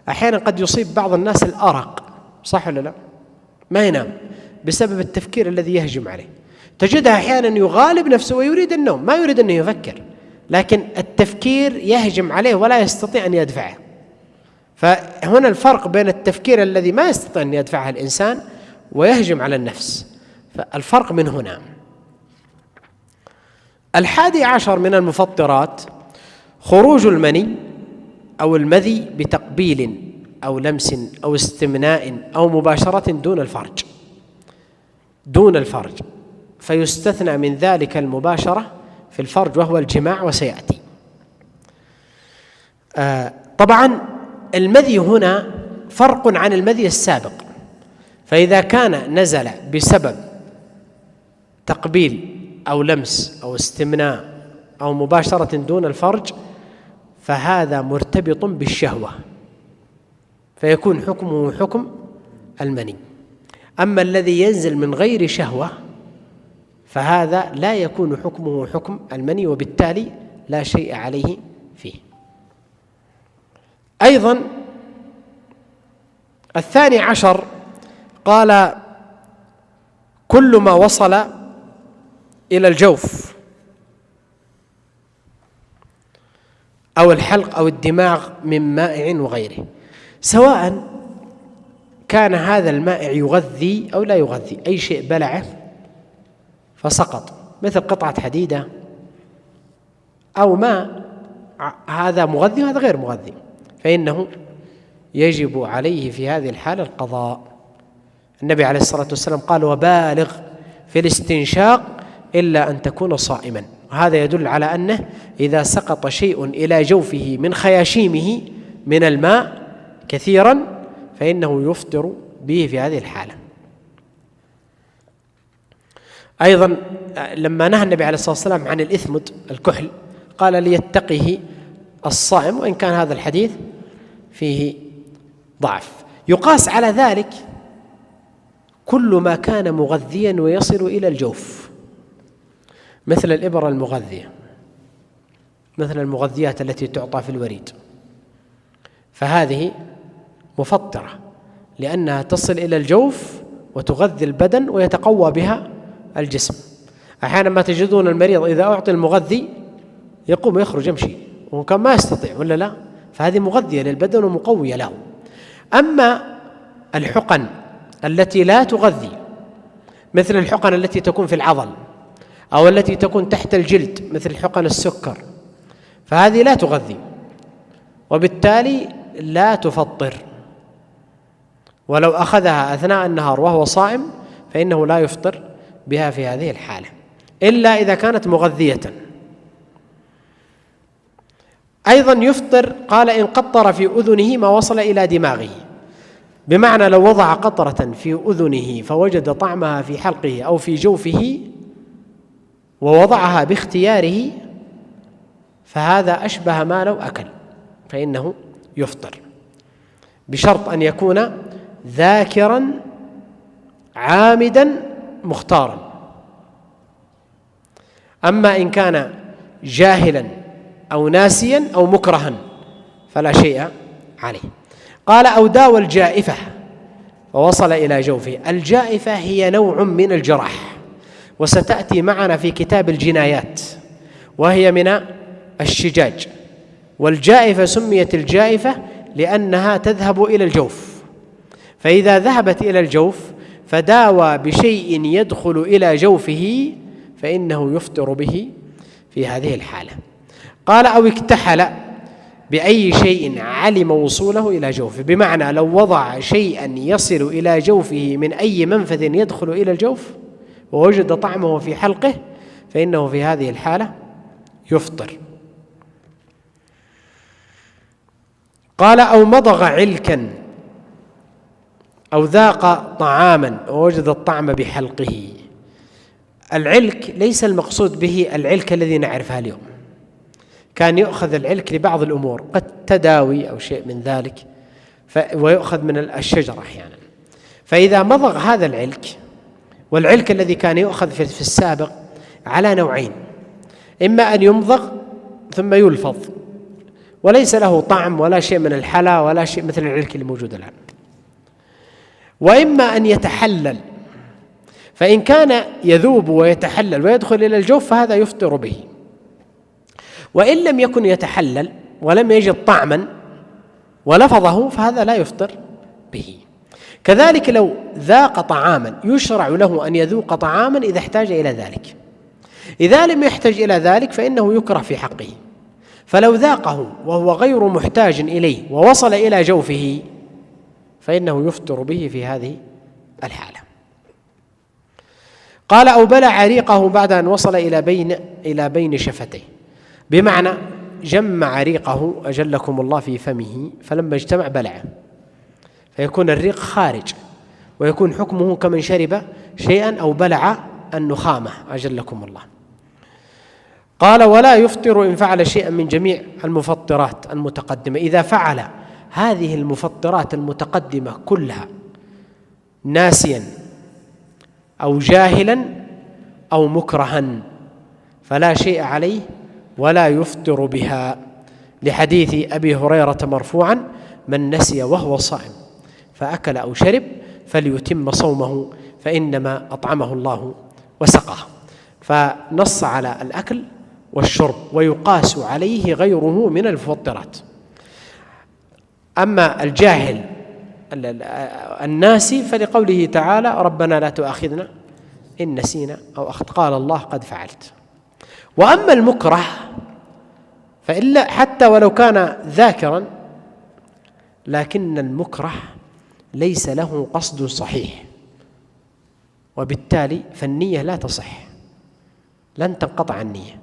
أحيانا قد يصيب بعض الناس الأرق، صح ولا لا؟ ما ينام بسبب التفكير الذي يهجم عليه. تجدها أحيانا يغالب نفسه ويريد النوم، ما يريد أنه يفكر، لكن التفكير يهجم عليه ولا يستطيع أن يدفعه. فهنا الفرق بين التفكير الذي ما يستطيع أن يدفعه الإنسان ويهجم على النفس، فالفرق من هنا. 11 من المفطرات خروج المني أو المذي بتقبيل أو لمس أو استمناء أو مباشرة دون الفرج، فيستثنى من ذلك المباشرة في الفرج وهو الجماع، وسيأتي. طبعا المذي هنا فرق عن المذي السابق، فإذا كان نزل بسبب تقبيل أو لمس أو استمناء أو مباشرة دون الفرج فهذا مرتبط بالشهوة، فيكون حكمه حكم المني. أما الذي ينزل من غير شهوة فهذا لا يكون حكمه حكم المني، وبالتالي لا شيء عليه فيه. أيضا 12 قال كل ما وصل إلى الجوف أو الحلق أو الدماغ من مائع وغيره، سواء كان هذا المائع يغذي أو لا يغذي، أي شيء بلعه فسقط مثل قطعة حديدة أو ماء، هذا مغذي وهذا غير مغذي، فإنه يجب عليه في هذه الحالة القضاء. النبي عليه الصلاة والسلام قال وبالغ في الاستنشاق إلا أن تكون صائما، وهذا يدل على أنه إذا سقط شيء إلى جوفه من خياشيمه من الماء كثيرا فإنه يفطر به في هذه الحالة. أيضا لما نهى النبي عليه الصلاة والسلام عن الإثمد الكحل قال ليتقه الصائم، وإن كان هذا الحديث فيه ضعف. يقاس على ذلك كل ما كان مغذيا ويصل إلى الجوف، مثل الإبر المغذية، مثل المغذيات التي تعطى في الوريد، فهذه مفطرة لأنها تصل إلى الجوف وتغذي البدن ويتقوى بها الجسم. أحيانا ما تجدون المريض إذا أعطي المغذي يقوم يخرج يمشي وكان ما يستطيع ولا لا، فهذه مغذية للبدن ومقوية له. أما الحقن التي لا تغذي مثل الحقن التي تكون في العضل أو التي تكون تحت الجلد مثل حقن السكر فهذه لا تغذي وبالتالي لا تفطر، ولو أخذها أثناء النهار وهو صائم فإنه لا يفطر بها في هذه الحالة إلا إذا كانت مغذية. أيضا يفطر قال إن قطر في أذنه ما وصل إلى دماغه، بمعنى لو وضع قطرة في أذنه فوجد طعمها في حلقه أو في جوفه ووضعها باختياره فهذا أشبه ما لو أكل، فإنه يفطر بشرط أن يكون ذاكرا عامدا مختارا. أما إن كان جاهلا أو ناسيا أو مكرها فلا شيء عليه. قال أو داوى الجائفة ووصل إلى جوفه. الجائفة هي نوع من الجراح وستأتي معنا في كتاب الجنايات، وهي من الشجاج، والجائفة سميت الجائفة لأنها تذهب إلى الجوف، فإذا ذهبت إلى الجوف فداوى بشيء يدخل إلى جوفه فإنه يفطر به في هذه الحالة. قال أو اكتحل بأي شيء علم وصوله إلى جوفه، بمعنى لو وضع شيئا يصل إلى جوفه من أي منفذ يدخل إلى الجوف ووجد طعمه في حلقه فإنه في هذه الحالة يفطر. قال: أو مضغ علكا أو ذاق طعاما ووجد الطعم بحلقه. العلك ليس المقصود به العلك الذي نعرفها اليوم، كان يؤخذ العلك لبعض الأمور، قد تداوي أو شيء من ذلك، ويؤخذ من الشجرة أحيانا. فإذا مضغ هذا العلك، والعلك الذي كان يؤخذ في السابق على نوعين: إما أن يمضغ ثم يلفظ وليس له طعم ولا شيء من الحلا ولا شيء مثل العلك اللي موجود الآن، وإما أن يتحلل، فإن كان يذوب ويتحلل ويدخل إلى الجوف فهذا يفطر به، وإن لم يكن يتحلل ولم يجد طعما ولفظه فهذا لا يفطر به. كذلك لو ذاق طعاما يشرع له أن يذوق طعاما إذا احتاج إلى ذلك، إذا لم يحتج إلى ذلك فإنه يكره في حقه. فلو ذاقه وهو غير محتاج إليه ووصل إلى جوفه فإنه يفطر به في هذه الحالة. قال: أو بلع ريقه بعد أن وصل إلى بين شفتيه، بمعنى جمع ريقه أجلكم الله في فمه فلما اجتمع بلعه، فيكون الريق خارج ويكون حكمه كمن شرب شيئا أو بلع النخامة أجلكم الله. قال: ولا يفطر إن فعل شيئا من جميع المفطرات المتقدمة، إذا فعل هذه المفطرات المتقدمة كلها ناسيا أو جاهلا أو مكرها فلا شيء عليه ولا يفطر بها، لحديث أبي هريرة مرفوعا: من نسي وهو صائم فأكل أو شرب فليتم صومه فإنما أطعمه الله وسقاه. فنص على الأكل والشرب ويقاس عليه غيره من المفطرات. أما الجاهل الناسي فلقوله تعالى: ربنا لا تؤاخذنا إن نسينا أو أخطأنا، قال الله قد فعلت. وأما المكره فإلا حتى ولو كان ذاكرا، لكن المكره ليس له قصد صحيح، وبالتالي فالنية لا تصح، لن تنقطع النية،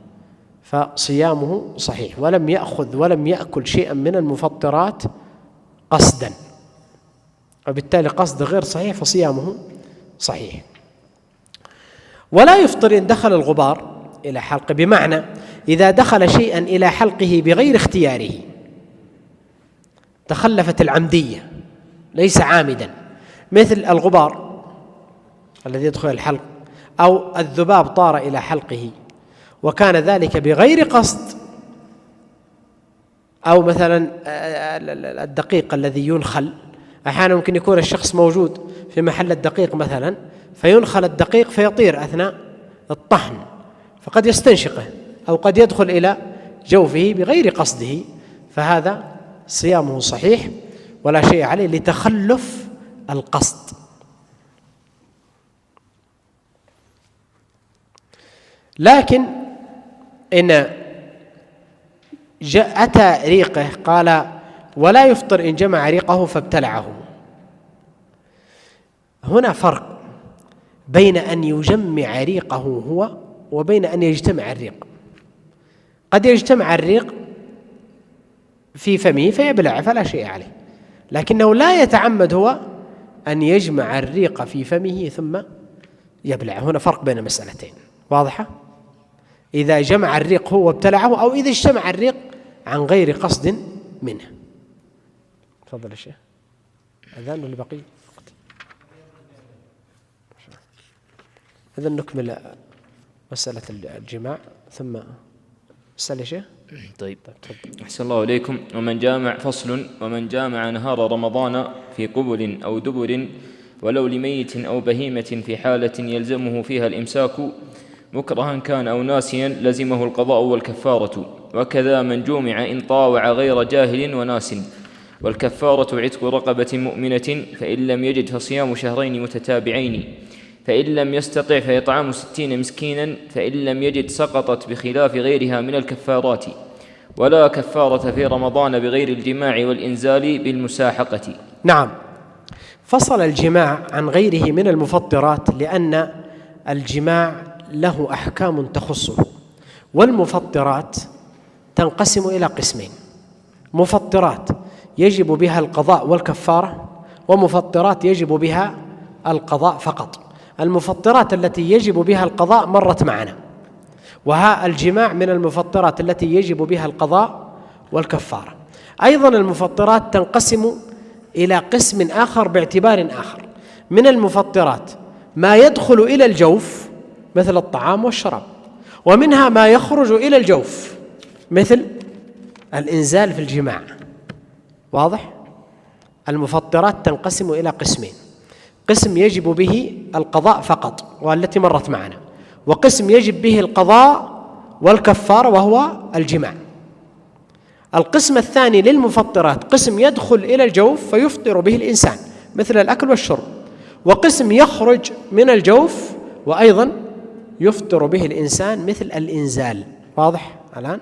فصيامه صحيح، ولم يأخذ ولم يأكل شيئا من المفطرات قصدا، وبالتالي قصد غير صحيح فصيامه صحيح. ولا يفطر إن دخل الغبار إلى حلقه، بمعنى إذا دخل شيئا إلى حلقه بغير اختياره، تخلفت العمدية ليس عامدا، مثل الغبار الذي يدخل الحلق، أو الذباب طار إلى حلقه وكان ذلك بغير قصد، أو مثلا الدقيق الذي ينخل، أحيانا ممكن يكون الشخص موجود في محل الدقيق مثلا فينخل الدقيق فيطير أثناء الطحن، فقد يستنشقه أو قد يدخل إلى جوفه بغير قصده، فهذا صيامه صحيح ولا شيء عليه لتخلف القصد. لكن إن أتى ريقه، قال: ولا يفطر إن جمع ريقه فابتلعه. هنا فرق بين أن يجمع ريقه هو وبين أن يجتمع الريق. قد يجتمع الريق في فمه فيبلع فلا شيء عليه، لكنه لا يتعمد هو أن يجمع الريق في فمه ثم يبلع. هنا فرق بين مسألتين واضحة: إذا جمع الريق هو وابتلعه، أو إذا اجتمع الريق عن غير قصد منه. تفضل يا شيخ. أذان ولا بقي؟ إذا نكمل مسألة الجماع ثم مسألة شيء. طيب أحسن الله إليكم. ومن جامع نهار رمضان في قبل أو دبر ولو لميت أو بهيمة في حالة يلزمه فيها الإمساك مكرها كان أو ناسيا لزمه القضاء والكفارة. وكذا من جومع إن طاوع غير جاهل وناس، والكفارة عتق رقبة مؤمنة، فإن لم يجد فصيام شهرين متتابعين، فإن لم يستطع فإطعام 60 مسكينا، فإن لم يجد سقطت بخلاف غيرها من الكفارات. ولا كفارة في رمضان بغير الجماع والإنزال بالمساحقة. نعم، فصل الجماع عن غيره من المفطرات لأن الجماع له أحكام تخصه، والمفطرات تنقسم إلى قسمين: مفطرات يجب بها القضاء والكفارة، ومفطرات يجب بها القضاء فقط. المفطرات التي يجب بها القضاء مرت معنا، وها الجماع من المفطرات التي يجب بها القضاء والكفارة. أيضا المفطرات تنقسم إلى قسم آخر باعتبار آخر: من المفطرات ما يدخل إلى الجوف مثل الطعام والشراب، ومنها ما يخرج إلى الجوف مثل الإنزال في الجماع. واضح؟ المفطرات تنقسم إلى قسمين: قسم يجب به القضاء فقط والتي مرت معنا، وقسم يجب به القضاء والكفارة وهو الجماع. القسم الثاني للمفطرات قسم يدخل إلى الجوف فيفطر به الإنسان مثل الأكل والشرب، وقسم يخرج من الجوف وأيضا يفطر به الإنسان مثل الإنزال. واضح الآن؟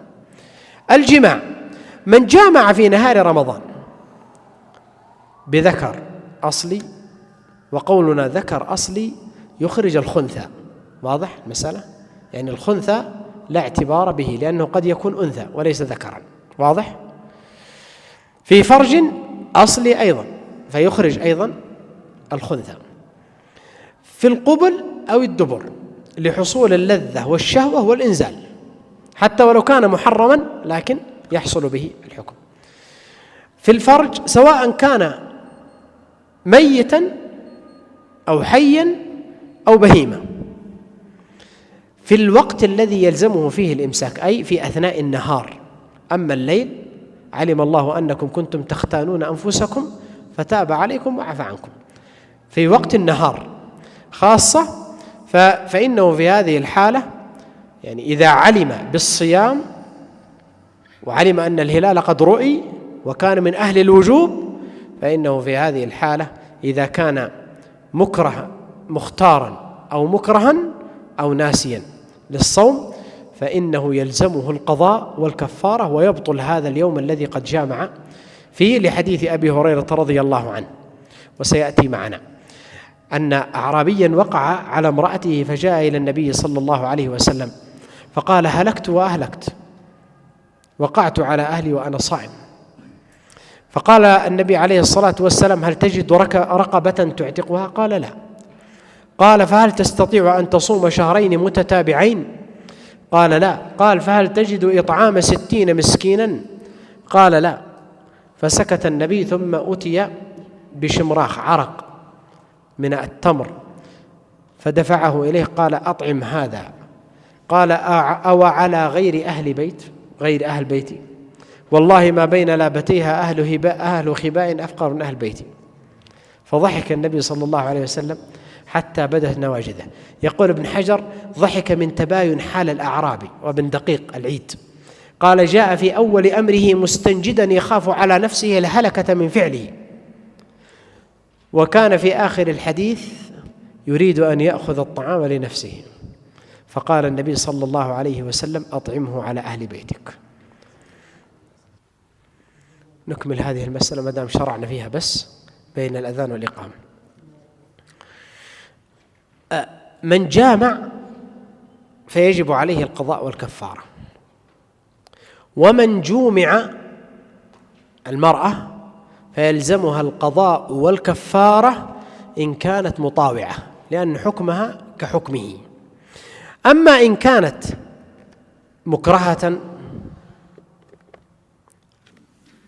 الجماع: من جامع في نهار رمضان بذكر أصلي، وقولنا ذكر أصلي يخرج الخنثى. واضح المسألة؟ يعني الخنثى لا اعتبار به لأنه قد يكون أنثى وليس ذكرا. واضح؟ في فرج أصلي أيضا فيخرج أيضا الخنثى. في القبل أو الدبر لحصول اللذة والشهوة والإنزال، حتى ولو كان محرما لكن يحصل به الحكم. في الفرج سواء كان ميتا أو حيا أو بهيمة، في الوقت الذي يلزمه فيه الإمساك أي في أثناء النهار. أما الليل علم الله أنكم كنتم تختانون أنفسكم فتاب عليكم وعفى عنكم. في وقت النهار خاصة فإنه في هذه الحالة يعني إذا علم بالصيام وعلم أن الهلال قد رؤي وكان من أهل الوجوب، فإنه في هذه الحالة إذا كان مختارا أو مكرها أو ناسيا للصوم فإنه يلزمه القضاء والكفارة ويبطل هذا اليوم الذي قد جامع فيه، لحديث أبي هريرة رضي الله عنه وسيأتي معنا أن أعرابيا وقع على امرأته فجاء إلى النبي صلى الله عليه وسلم فقال: هلكت وأهلكت، وقعت على أهلي وأنا صائم. فقال النبي عليه الصلاة والسلام: هل تجد رقبة تعتقها؟ قال: لا. قال: فهل تستطيع أن تصوم شهرين متتابعين؟ قال: لا. قال: فهل تجد إطعام 60 مسكينا؟ قال: لا. فسكت النبي ثم أتي بشمراخ عرق من التمر فدفعه إليه قال: أطعم هذا. قال: أو على غير أهل بيتي؟ والله ما بين لابتيها أهل خباء أفقر من أهل بيتي. فضحك النبي صلى الله عليه وسلم حتى بدت نواجذه. يقول ابن حجر: ضحك من تباين حال الأعرابي. وابن دقيق العيد قال: جاء في أول أمره مستنجدا يخاف على نفسه الهلكة من فعله، وكان في آخر الحديث يريد أن يأخذ الطعام لنفسه، فقال النبي صلى الله عليه وسلم: أطعمه على أهل بيتك. نكمل هذه المسألة ما دام شرعنا فيها بس بين الأذان والإقامة. من جامع فيجب عليه القضاء والكفارة، ومن جومع المرأة فيلزمها القضاء والكفارة إن كانت مطاوعة لأن حكمها كحكمه. أما إن كانت مكرهة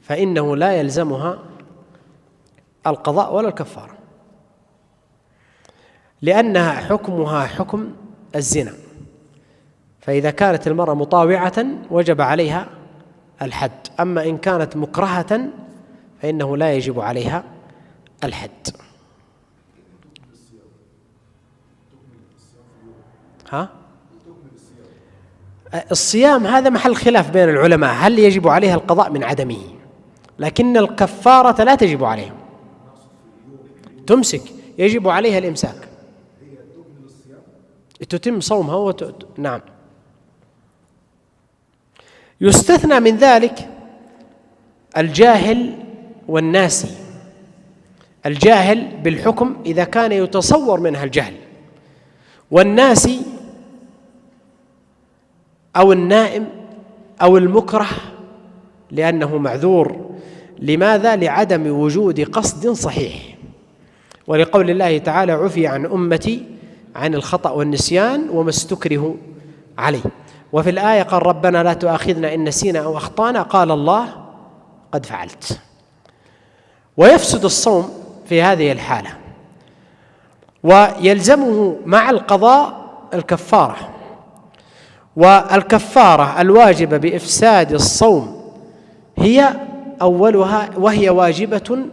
فإنه لا يلزمها القضاء ولا الكفارة، لأنها حكمها حكم الزنا. فإذا كانت المرأة مطاوعة وجب عليها الحد، أما إن كانت مكرهة فإنه لا يجب عليها الحد. الصيام هذا محل خلاف بين العلماء، هل يجب عليها القضاء من عدمه؟ لكن الكفارة لا تجب عليها، تمسك، يجب عليها الإمساك، تتم صومها نعم. يستثنى من ذلك الجاهل والناسي. الجاهل بالحكم إذا كان يتصور منها الجهل، والناسي أو النائم أو المكره لأنه معذور. لماذا؟ لعدم وجود قصد صحيح، ولقول الله تعالى: عفي عن أمتي عن الخطأ والنسيان وما استكرهوا عليه. وفي الآية قال: ربنا لا تؤاخذنا إن نسينا أو أخطأنا، قال الله: قد فعلت. ويفسد الصوم في هذه الحالة، ويلزمه مع القضاء الكفارة. والكفارة الواجبة بإفساد الصوم هي أولها، وهي واجبة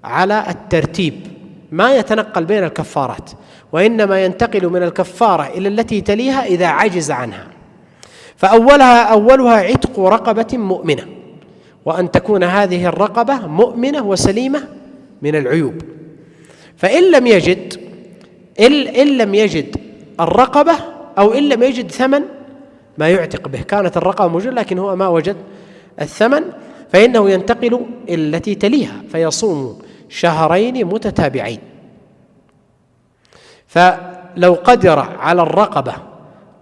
على الترتيب، ما يتنقل بين الكفارات، وإنما ينتقل من الكفارة إلى التي تليها إذا عجز عنها. فأولها عتق رقبة مؤمنة، وأن تكون هذه الرقبة مؤمنة وسليمة من العيوب. فإن لم يجد الرقبة، أو إن لم يجد ثمن ما يعتق به، كانت الرقبة موجودة لكن هو ما وجد الثمن، فإنه ينتقل إلى التي تليها فيصوم شهرين متتابعين. فلو قدر على الرقبة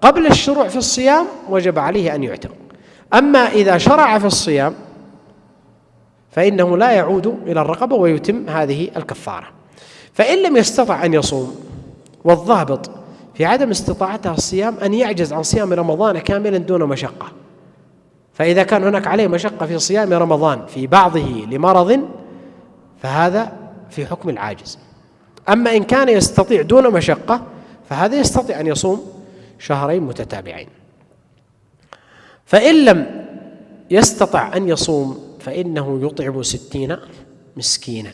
قبل الشروع في الصيام وجب عليه أن يعتق. أما إذا شرع في الصيام فإنه لا يعود إلى الرقبة ويتم هذه الكفارة. فإن لم يستطع أن يصوم، والضابط في عدم استطاعته الصيام أن يعجز عن صيام رمضان كاملا دون مشقة. فإذا كان هناك عليه مشقة في صيام رمضان في بعضه لمرض فهذا في حكم العاجز. أما إن كان يستطيع دون مشقة فهذا يستطيع أن يصوم شهرين متتابعين. فإن لم يستطع أن يصوم فإنه يطعم 60 مسكينا،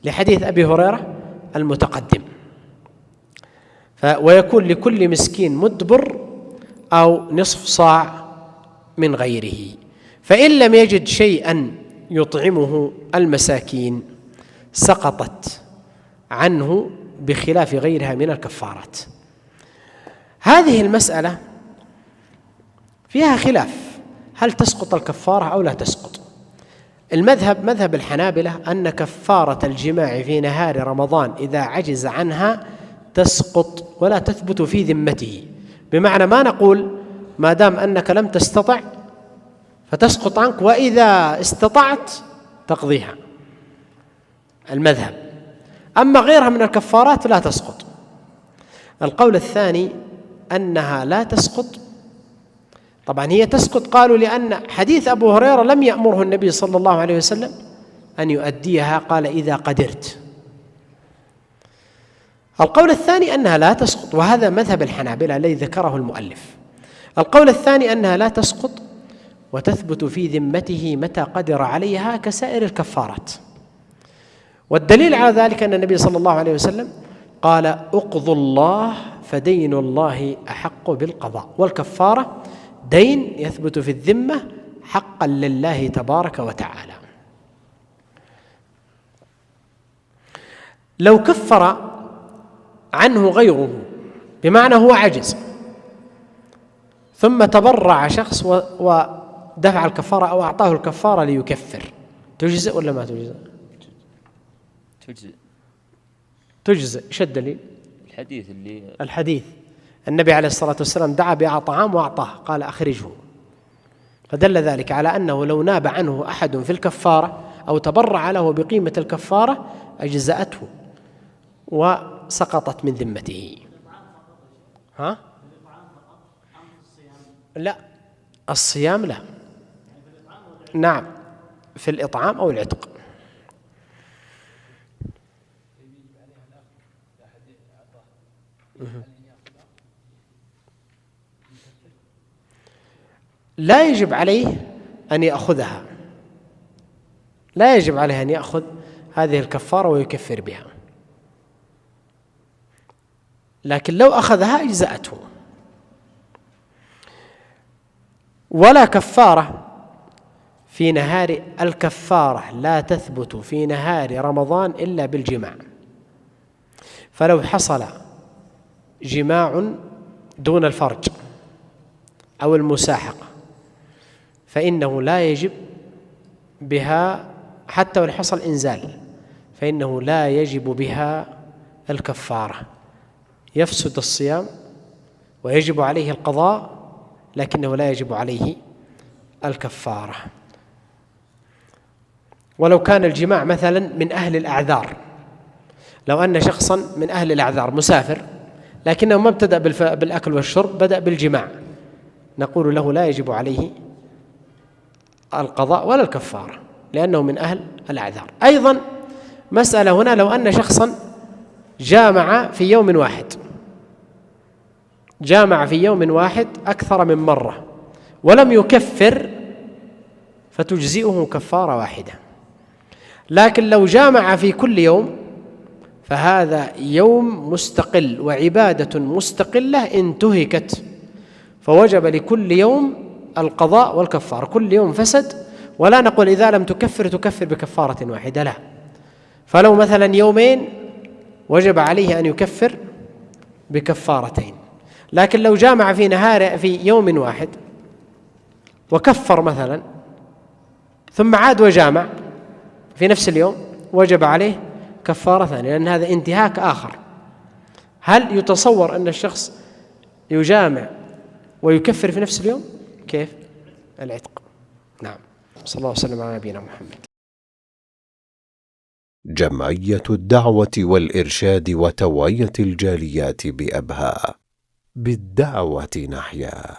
لحديث أبي هريرة المتقدم. ويكون لكل مسكين مدبر أو نصف صاع من غيره. فإن لم يجد شيئا يطعمه المساكين سقطت عنه بخلاف غيرها من الكفارات. هذه المسألة فيها خلاف، هل تسقط الكفارة أو لا تسقط؟ مذهب الحنابلة أن كفارة الجماع في نهار رمضان إذا عجز عنها تسقط ولا تثبت في ذمته. بمعنى ما نقول ما دام أنك لم تستطع فتسقط عنك، وإذا استطعت تقضيها، المذهب. أما غيرها من الكفارات لا تسقط. القول الثاني أنها لا تسقط. طبعا هي تسقط، قالوا لأن حديث أبو هريرة لم يأمره النبي صلى الله عليه وسلم أن يؤديها، قال إذا قدرت. القول الثاني أنها لا تسقط، وهذا مذهب الحنابلة الذي ذكره المؤلف. القول الثاني أنها لا تسقط وتثبت في ذمته متى قدر عليها كسائر الكفارات. والدليل على ذلك أن النبي صلى الله عليه وسلم قال: اقضوا الله فدين الله أحق بالقضاء. والكفارة دين يثبت في الذمة حقا لله تبارك وتعالى. لو كفر عنه غيره، بمعنى هو عجز، ثم تبرع شخص ودفع الكفارة أو أعطاه الكفارة ليكفر، تجزئ ولا ما تجزئ؟ تجزئ. ايش الدليل؟ الحديث النبي عليه الصلاة والسلام دعا بطعام وأعطاه، قال: أخرجه. فدل ذلك على أنه لو ناب عنه أحد في الكفارة أو تبرع له بقيمة الكفارة أجزأته وسقطت من ذمته. ها؟ لا، الصيام لا. نعم، في الإطعام أو العتق. لا يجب عليه أن يأخذها، لا يجب عليه أن يأخذ هذه الكفارة ويكفر بها، لكن لو أخذها أجزأته. ولا كفارة في نهار، الكفارة لا تثبت في نهار رمضان إلا بالجماع. فلو حصل جماع دون الفرج أو المساحقة فإنه لا يجب بها، حتى ولو حصل إنزال فإنه لا يجب بها الكفارة، يفسد الصيام ويجب عليه القضاء، لكنه لا يجب عليه الكفارة. ولو كان الجماع مثلا من أهل الأعذار، لو أن شخصا من أهل الأعذار مسافر لكنه ما ابتدأ بالأكل والشرب، بدأ بالجماع، نقول له لا يجب عليه القضاء ولا الكفارة لأنه من أهل الأعذار. أيضا مسألة هنا، لو أن شخصا جامع في يوم واحد، جامع في يوم واحد أكثر من مرة ولم يكفر فتجزئه كفارة واحدة. لكن لو جامع في كل يوم فهذا يوم مستقل وعبادة مستقلة انتهكت، فوجب لكل يوم القضاء والكفارة، كل يوم فسد، ولا نقول إذا لم تكفر تكفر بكفارة واحدة، لا. فلو مثلا يومين وجب عليه أن يكفر بكفارتين. لكن لو جامع في يوم واحد وكفر مثلا ثم عاد وجامع في نفس اليوم وجب عليه كفارة ثانية، لأن هذا انتهاك آخر. هل يتصور أن الشخص يجامع ويكفر في نفس اليوم؟ كيف؟ العتق. نعم. صلى الله وسلم على نبينا محمد. جمعية الدعوة والإرشاد وتوعية الجاليات بأبها، بالدعوة نحيا.